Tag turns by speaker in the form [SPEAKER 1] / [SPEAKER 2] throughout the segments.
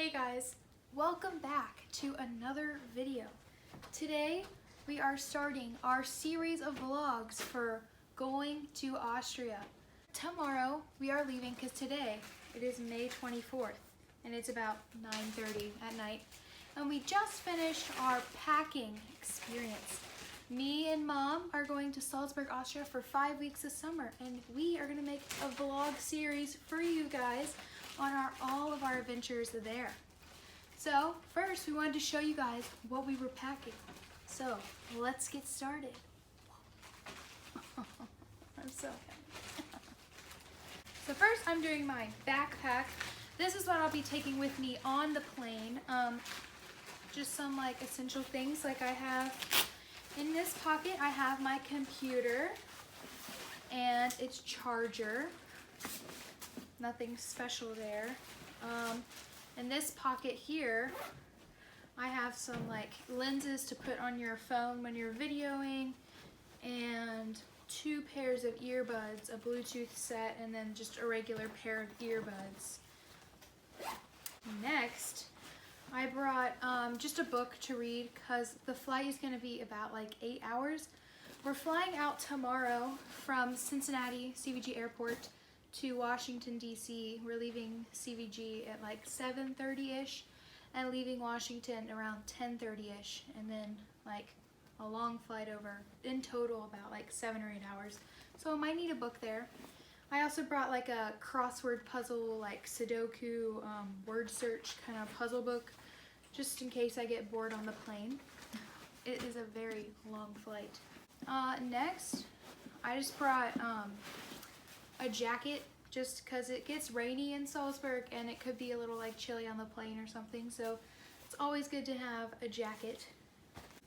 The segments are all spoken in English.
[SPEAKER 1] Hey guys, welcome back to another video. Today we are starting our series of vlogs for going to Austria. Tomorrow we are leaving because today it is May 24th and it's about 9:30 at night. And we just finished our packing experience. Me and Mom are going to Salzburg, Austria for 5 weeks this summer, and we are gonna make a vlog series for you guys on all of our adventures there. So first we wanted to show you guys what we were packing. So let's get started. I'm so happy. So first I'm doing my backpack. This is what I'll be taking with me on the plane. Just some like essential things. Like I have in this pocket, I have my computer and its charger. Nothing special there. In this pocket here, I have some like lenses to put on your phone when you're videoing, and 2 pairs of earbuds, a Bluetooth set, and then just a regular pair of earbuds. Next, I brought just a book to read because the flight is going to be about like 8 hours. We're flying out tomorrow from Cincinnati CVG Airport to Washington, D.C. We're leaving CVG at like 7:30-ish and leaving Washington around 10:30-ish, and then like a long flight over, in total about like 7 or 8 hours. So I might need a book there. I also brought like a crossword puzzle, like Sudoku, word search kind of puzzle book, just in case I get bored on the plane. It is a very long flight. Next, I just brought a jacket just because it gets rainy in Salzburg and it could be a little like chilly on the plane or something, so it's always good to have a jacket.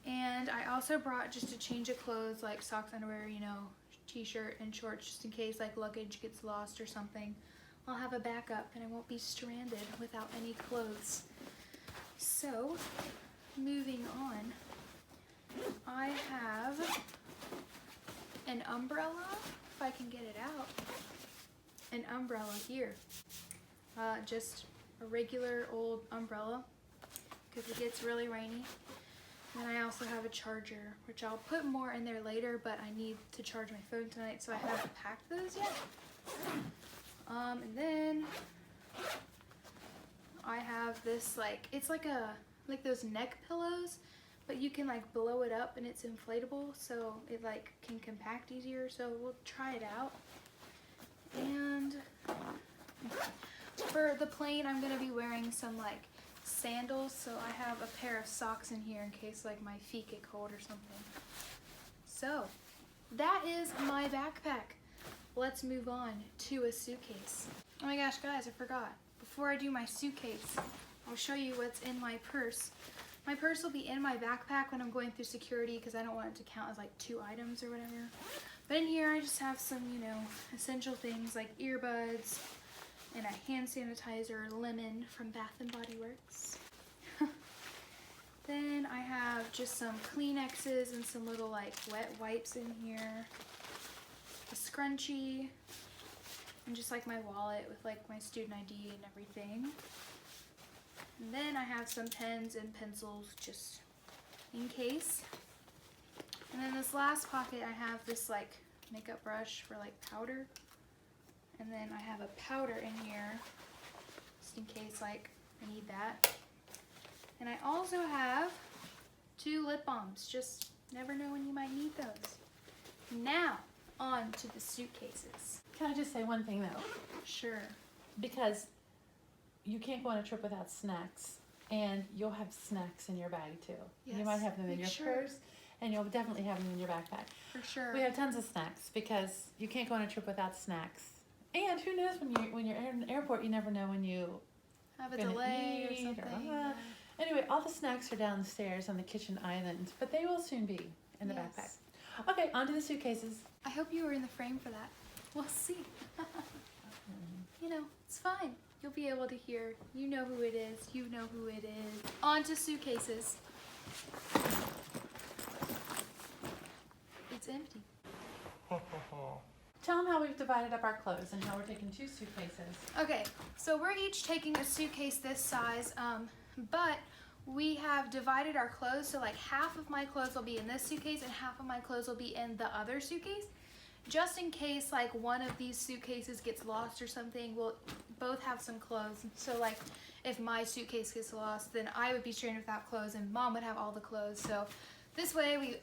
[SPEAKER 1] And I also brought just a change of clothes, like socks, underwear, you know, t-shirt and shorts, just in case like luggage gets lost or something. I'll have a backup and I won't be stranded without any clothes. So moving on, I have an umbrella, if I can get it out. An umbrella here, just a regular old umbrella because it gets really rainy. And I also have a charger, which I'll put more in there later, but I need to charge my phone tonight, so I haven't packed those yet. And then I have this it's like those neck pillows, but you can like blow it up and it's inflatable, so it like can compact easier. So we'll try it out. And for the plane, I'm gonna be wearing some like sandals, so I have a pair of socks in here in case like my feet get cold or something. So that is my backpack. Let's move on to a suitcase. Oh my gosh, guys, I forgot. Before I do my suitcase, I'll show you what's in my purse. My purse will be in my backpack when I'm going through security because I don't want it to count as like 2 items or whatever. But in here I just have some, you know, essential things like earbuds and a hand sanitizer, lemon from Bath and Body Works. Then I have just some Kleenexes and some little like wet wipes in here, a scrunchie, and just like my wallet with like my student ID and everything. And then I have some pens and pencils just in case. And then this last pocket I have this like makeup brush for like powder. And then I have a powder in here just in case like I need that. And I also have 2 lip balms, just never know when you might need those. Now on to the suitcases.
[SPEAKER 2] Can I just say one thing though?
[SPEAKER 1] Sure.
[SPEAKER 2] Because you can't go on a trip without snacks, and you'll have snacks in your bag too.
[SPEAKER 1] Yes.
[SPEAKER 2] You might have them in your purse, and you'll definitely have them in your backpack.
[SPEAKER 1] For sure.
[SPEAKER 2] We have tons of snacks because you can't go on a trip without snacks. And who knows, when you're in an airport, you never know when you
[SPEAKER 1] have a delay or something.
[SPEAKER 2] Anyway, all the snacks are down the stairs on the kitchen island, but they will soon be in the backpack. Okay, on to the suitcases.
[SPEAKER 1] I hope you were in the frame for that. We'll see. You know, it's fine. You'll be able to hear. You know who it is. You know who it is. On to suitcases. It's empty.
[SPEAKER 2] Tell them how we've divided up our clothes and how we're taking 2 suitcases.
[SPEAKER 1] Okay, so we're each taking a suitcase this size, but we have divided our clothes, so like half of my clothes will be in this suitcase and half of my clothes will be in the other suitcase. Just in case like one of these suitcases gets lost or something, we'll both have some clothes. So like if my suitcase gets lost, then I would be stranded without clothes and Mom would have all the clothes. So this way we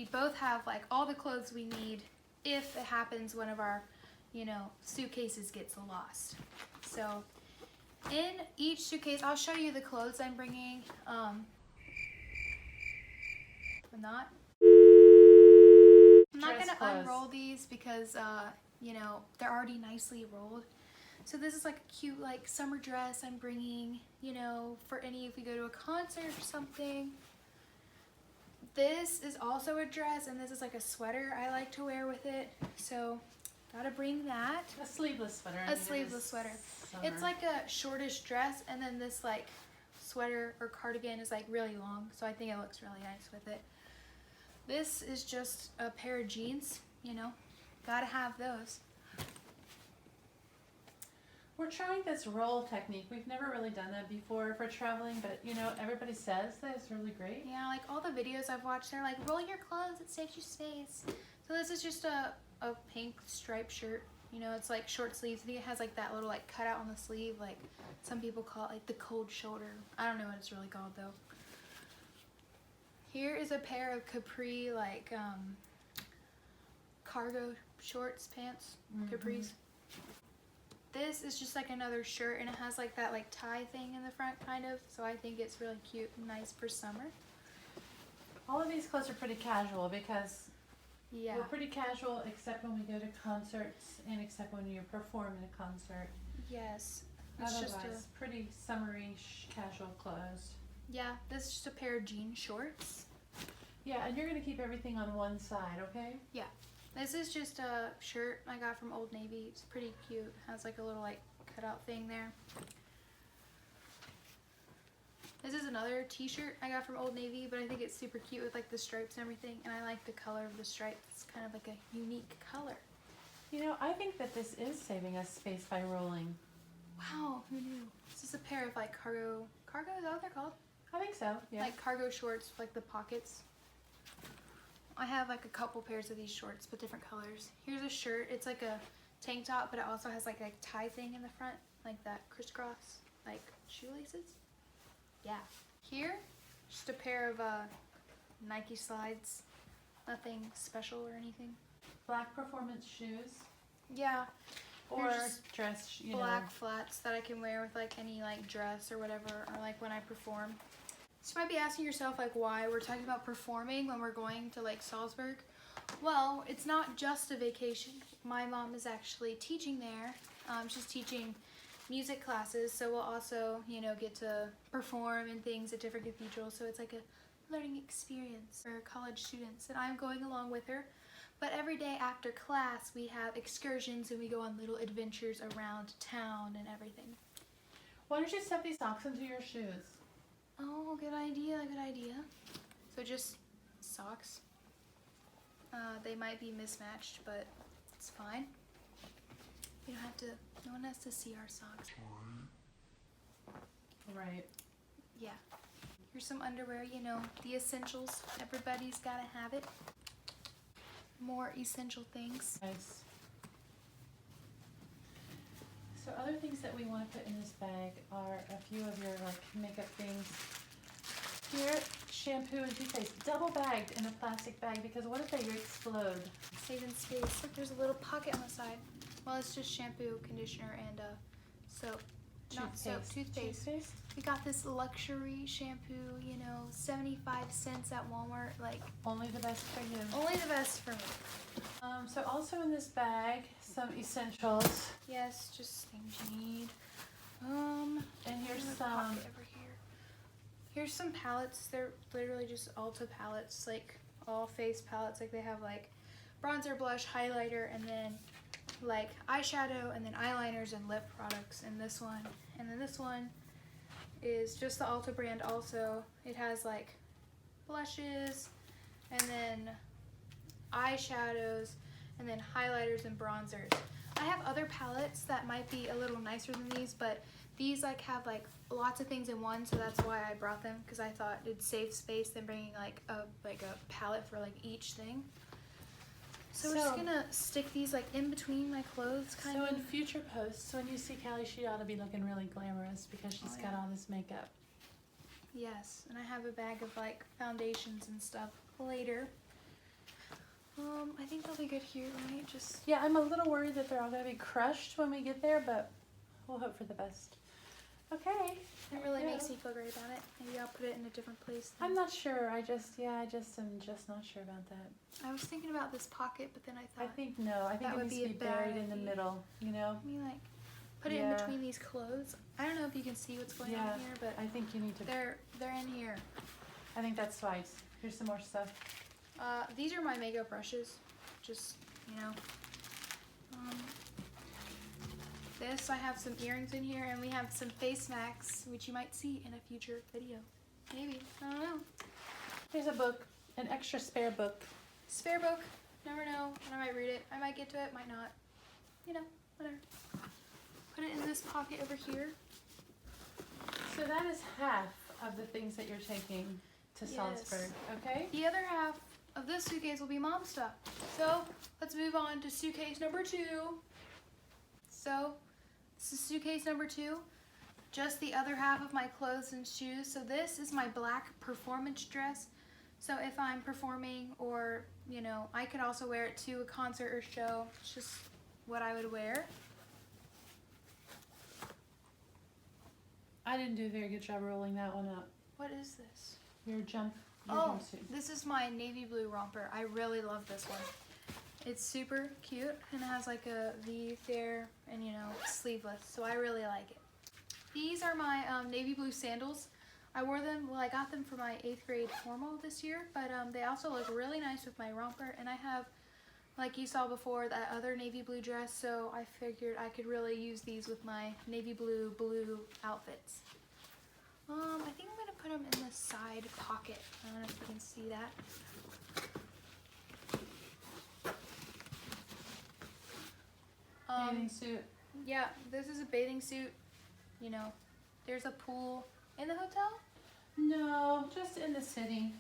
[SPEAKER 1] both have like all the clothes we need if it happens one of our, suitcases gets lost. So in each suitcase, I'll show you the clothes I'm bringing. I'm not gonna unroll these because they're already nicely rolled. So this is like a cute like summer dress I'm bringing, for if we go to a concert or something. This is also a dress, and this is like a sweater I like to wear with it. So gotta bring that.
[SPEAKER 2] A sleeveless sweater.
[SPEAKER 1] A sleeveless sweater.
[SPEAKER 2] Summer.
[SPEAKER 1] It's like a shortish dress, and then this like sweater or cardigan is like really long, so I think it looks really nice with it. This is just a pair of jeans, gotta have those.
[SPEAKER 2] We're trying this roll technique. We've never really done that before for traveling, but everybody says that it's really great.
[SPEAKER 1] Yeah, like all the videos I've watched, they're like, roll your clothes, it saves you space. So this is just a pink striped shirt. It's like short sleeves. I think it has like that little like cutout on the sleeve. Like some people call it like the cold shoulder. I don't know what it's really called though. Here is a pair of capri like cargo shorts, pants, capris. This is just like another shirt, and it has like that like tie thing in the front kind of. So I think it's really cute and nice for summer.
[SPEAKER 2] All of these clothes are pretty casual because
[SPEAKER 1] yeah,
[SPEAKER 2] we're pretty casual except when we go to concerts and except when you perform in a concert.
[SPEAKER 1] Yes. It's
[SPEAKER 2] Otherwise,
[SPEAKER 1] just
[SPEAKER 2] pretty summery casual clothes.
[SPEAKER 1] Yeah, this is just a pair of jean shorts.
[SPEAKER 2] Yeah, and you're going to keep everything on one side, okay?
[SPEAKER 1] Yeah. This is just a shirt I got from Old Navy. It's pretty cute. It has like a little like cutout thing there. This is another t-shirt I got from Old Navy, but I think it's super cute with like the stripes and everything, and I like the color of the stripes. It's kind of like a unique color.
[SPEAKER 2] I think that this is saving us space by rolling.
[SPEAKER 1] Wow, who knew? This is a pair of like cargo, is that what they're called?
[SPEAKER 2] I think so, yeah.
[SPEAKER 1] Like cargo shorts with like the pockets. I have like a couple pairs of these shorts, but different colors. Here's a shirt. It's like a tank top, but it also has like a tie thing in the front, like that crisscross, like shoelaces. Yeah. Here, just a pair of Nike slides. Nothing special or anything.
[SPEAKER 2] Black performance shoes.
[SPEAKER 1] Yeah.
[SPEAKER 2] Or
[SPEAKER 1] just
[SPEAKER 2] dress,
[SPEAKER 1] black flats that I can wear with like any like dress or whatever, or like when I perform. So you might be asking yourself like why we're talking about performing when we're going to like Salzburg. Well, it's not just a vacation. My mom is actually teaching there. She's teaching music classes, so we'll also, get to perform and things at different cathedrals. So it's like a learning experience for college students, and I'm going along with her. But every day after class, we have excursions and we go on little adventures around town and everything.
[SPEAKER 2] Why don't you stuff these socks into your shoes?
[SPEAKER 1] Oh, good idea, good idea. So just socks. They might be mismatched, but it's fine. You don't have to, no one has to see our socks.
[SPEAKER 2] Right.
[SPEAKER 1] Yeah. Here's some underwear, the essentials. Everybody's gotta have it. More essential things.
[SPEAKER 2] Nice. So other things that we want to put in this bag are a few of your like makeup things. Here, shampoo and toothpaste, double bagged in a plastic bag because what if they explode?
[SPEAKER 1] Saving space. Look, there's a little pocket on the side. Well, it's just shampoo, conditioner, and soap. Not soap, toothpaste. We got this luxury shampoo, 75 cents at Walmart. Like
[SPEAKER 2] Only the best for you.
[SPEAKER 1] Only the best for me.
[SPEAKER 2] So also in this bag, some essentials.
[SPEAKER 1] Yes, just things you need.
[SPEAKER 2] And here's some.
[SPEAKER 1] Pocket over here. Here's some palettes. They're literally just Ulta palettes, like all face palettes. Like they have like bronzer, blush, highlighter, and then like eyeshadow, and then eyeliners and lip products. And this one, and then this one is just the Ulta brand. Also, it has like blushes, and then eyeshadows, and then highlighters and bronzers. I have other palettes that might be a little nicer than these, but these like have like lots of things in one, so that's why I brought them, because I thought it'd save space than bringing like a palette for like each thing. So we're just gonna stick these like in between my clothes, kind of.
[SPEAKER 2] So in future posts, when you see Callie, she ought to be looking really glamorous because she's got all this makeup.
[SPEAKER 1] Yes, and I have a bag of like foundations and stuff later. I think they'll be good here, right? Just
[SPEAKER 2] Yeah, I'm a little worried that they're all gonna be crushed when we get there, but we'll hope for the best. Okay.
[SPEAKER 1] It really makes me feel great about it. Maybe I'll put it in a different place.
[SPEAKER 2] I'm not sure. I just am just not sure about that.
[SPEAKER 1] I was thinking about this pocket, but then I thought
[SPEAKER 2] I think it needs to be buried in the middle, you know?
[SPEAKER 1] Let me like put it in between these clothes. I don't know if you can see what's going on here, but
[SPEAKER 2] I think you need to.
[SPEAKER 1] They're in here.
[SPEAKER 2] I think that's wise. Here's some more stuff.
[SPEAKER 1] These are my makeup brushes. Just, you know. This, I have some earrings in here, and we have some face masks, which you might see in a future video. Maybe. I don't know.
[SPEAKER 2] Here's a book, an extra spare book.
[SPEAKER 1] Spare book. Never know. I might read it. I might get to it, might not. You know, whatever. Put it in this pocket over here.
[SPEAKER 2] So that is half of the things that you're taking to Salzburg, okay?
[SPEAKER 1] The other half of this suitcase will be mom stuff. So let's move on to suitcase number 2. So this is suitcase number 2. Just the other half of my clothes and shoes. So this is my black performance dress. So if I'm performing, or, you know, I could also wear it to a concert or show. It's just what I would wear.
[SPEAKER 2] I didn't do a very good job rolling that one up.
[SPEAKER 1] What is this?
[SPEAKER 2] Your jumpsuit.
[SPEAKER 1] This is my navy blue romper. I really love this one. It's super cute, and it has like a V there, and you know, sleeveless, so I really like it. These are my navy blue sandals. I wore them, well, I got them for my 8th grade formal this year, but they also look really nice with my romper, and I have, like you saw before, that other navy blue dress, so I figured I could really use these with my navy blue outfits. I think I'm gonna put them in the side pocket. I don't know if you can see that.
[SPEAKER 2] Bathing suit.
[SPEAKER 1] Yeah, this is a bathing suit. You know, there's a pool in the hotel.
[SPEAKER 2] No, just in the city.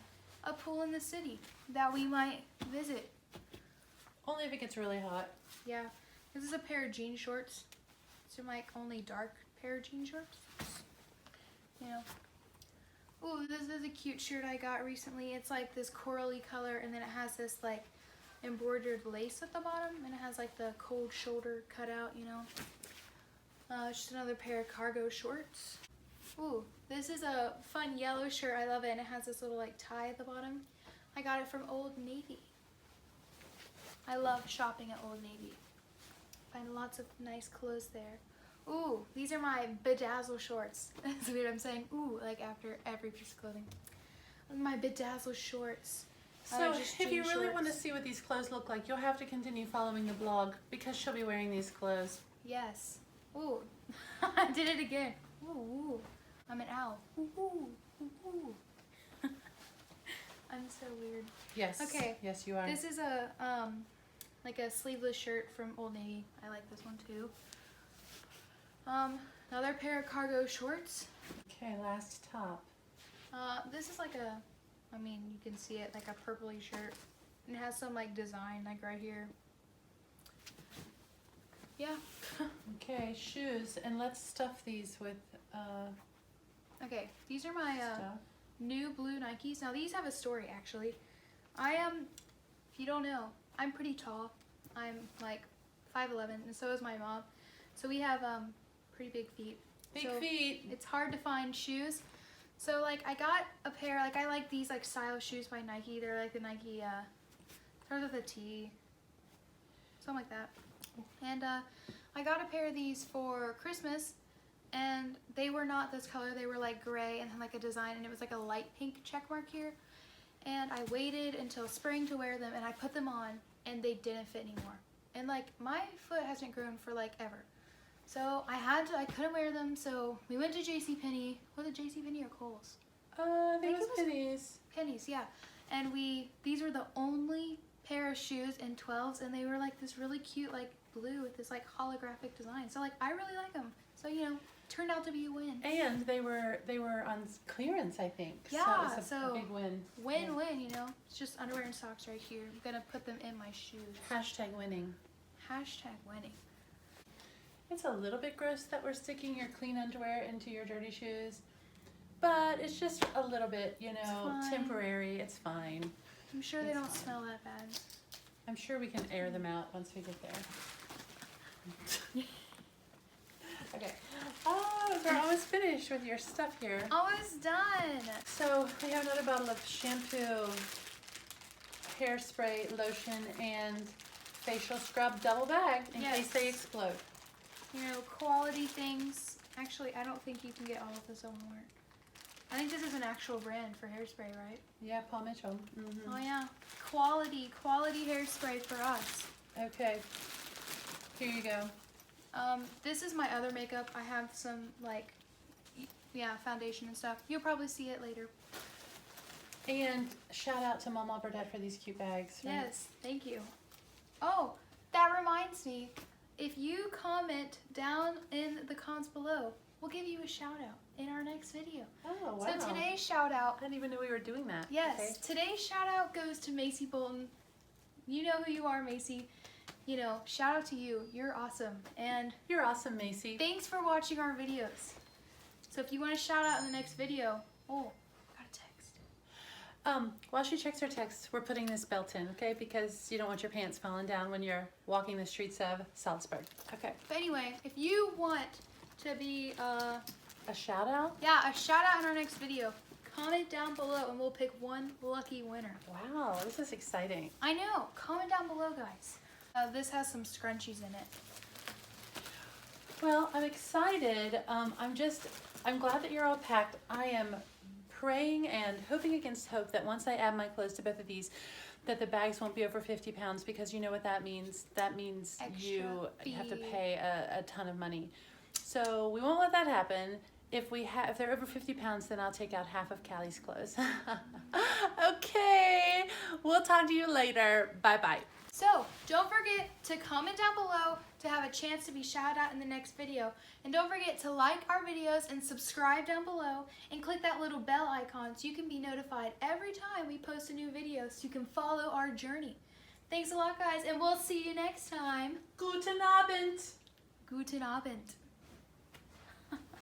[SPEAKER 1] A pool in the city that we might visit.
[SPEAKER 2] Only if it gets really hot.
[SPEAKER 1] Yeah, this is a pair of jean shorts. These are my only dark pair of jean shorts. You know. Ooh, this is a cute shirt I got recently. It's like this corally color, and then it has this like embroidered lace at the bottom, and it has like the cold shoulder cut out, you know. Just another pair of cargo shorts. Ooh, this is a fun yellow shirt. I love it, and it has this little like tie at the bottom. I got it from Old Navy. I love shopping at Old Navy. Find lots of nice clothes there. Ooh, these are my bedazzle shorts. It's weird, I'm saying ooh like after every piece of clothing. My bedazzle shorts.
[SPEAKER 2] So if you really want to see what these clothes look like, you'll have to continue following the blog, because she'll be wearing these clothes.
[SPEAKER 1] Yes. Ooh, I did it again. Ooh, ooh. I'm an owl. Ooh, ooh, ooh, ooh. I'm so weird.
[SPEAKER 2] Yes.
[SPEAKER 1] Okay.
[SPEAKER 2] Yes, you are.
[SPEAKER 1] This is a like a sleeveless shirt from Old Navy. I like this one too. Another pair of cargo shorts.
[SPEAKER 2] Okay, last top.
[SPEAKER 1] This is like a, I mean, you can see it, like a purpley shirt. And it has some like design like right here. Yeah.
[SPEAKER 2] Okay, shoes, and let's stuff these with
[SPEAKER 1] Okay, these are my
[SPEAKER 2] stuff.
[SPEAKER 1] new blue Nikes. Now these have a story actually. I am, if you don't know, I'm pretty tall. I'm like 5'11", and so is my mom. So we have pretty big feet.
[SPEAKER 2] Big feet.
[SPEAKER 1] It's hard to find shoes. So like I got a pair, like I like these like style shoes by Nike. They're like the Nike, starts with a T, something like that. And I got a pair of these for Christmas, and they were not this color. They were like gray and had like a design, and it was like a light pink check mark here. And I waited until spring to wear them, and I put them on, and they didn't fit anymore. And like my foot hasn't grown for like ever. So I couldn't wear them, so we went to JCPenney. Was it JCPenney or Kohl's?
[SPEAKER 2] I think it was Penny's.
[SPEAKER 1] Penny's, yeah. And these were the only pair of shoes in 12s, and they were like this really cute like blue with this like holographic design. So like I really like them. So you know, turned out to be a win.
[SPEAKER 2] And they were on clearance, I think.
[SPEAKER 1] Yeah,
[SPEAKER 2] so it's a big win.
[SPEAKER 1] Win-win, you know. It's just underwear and socks right here. I'm gonna put them in my shoes.
[SPEAKER 2] Hashtag winning.
[SPEAKER 1] Hashtag winning.
[SPEAKER 2] It's a little bit gross that we're sticking your clean underwear into your dirty shoes, but it's just a little bit, you know, temporary. It's fine.
[SPEAKER 1] I'm sure they don't smell that bad.
[SPEAKER 2] I'm sure we can air them out once we get there. Okay. Oh, we're almost finished with your stuff here.
[SPEAKER 1] Almost done.
[SPEAKER 2] So we have another bottle of shampoo, hairspray, lotion, and facial scrub double bagged in case they explode.
[SPEAKER 1] You know, quality things. Actually, I don't think you can get all of this on Walmart. I think this is an actual brand for hairspray, right?
[SPEAKER 2] Yeah, Paul Mitchell. Mm-hmm.
[SPEAKER 1] Oh yeah. Quality hairspray for us.
[SPEAKER 2] Okay. Here you go.
[SPEAKER 1] This is my other makeup. I have some like, yeah, foundation and stuff. You'll probably see it later.
[SPEAKER 2] And shout out to Mama Burdette for these cute bags. Right?
[SPEAKER 1] Yes, thank you. Oh, that reminds me. If you comment down in the comments below, we'll give you a shout out in our next video.
[SPEAKER 2] Oh, wow.
[SPEAKER 1] So today's shout out.
[SPEAKER 2] I didn't even know we were doing that.
[SPEAKER 1] Yes,
[SPEAKER 2] Okay.
[SPEAKER 1] Today's shout out goes to Macy Bolton. You know who you are, Macy. You know, shout out to you. You're awesome. And
[SPEAKER 2] You're awesome, Macy.
[SPEAKER 1] thanks for watching our videos. So if you want to shout out in the next video, oh, got a text.
[SPEAKER 2] While she checks her texts, we're putting this belt in, okay? Because you don't want your pants falling down when you're walking the streets of Salzburg. Okay.
[SPEAKER 1] But anyway, if you want to be,
[SPEAKER 2] A shout out?
[SPEAKER 1] yeah, a shout out in our next video, comment down below and we'll pick one lucky winner.
[SPEAKER 2] Wow, this is exciting.
[SPEAKER 1] I know. Comment down below, guys. This has some scrunchies in it.
[SPEAKER 2] Well, I'm excited. I'm glad that you're all packed. I am praying and hoping against hope that once I add my clothes to both of these, that the bags won't be over 50 pounds, because you know what that means. That means you have to pay a ton of money. So we won't let that happen. If they're over 50 pounds, then I'll take out half of Callie's clothes. Okay, we'll talk to you later. Bye-bye.
[SPEAKER 1] So, don't forget to comment down below to have a chance to be shouted out in the next video. And don't forget to like our videos and subscribe down below and click that little bell icon so you can be notified every time we post a new video so you can follow our journey. Thanks a lot, guys, and we'll see you next time.
[SPEAKER 2] Guten Abend.
[SPEAKER 1] Guten Abend.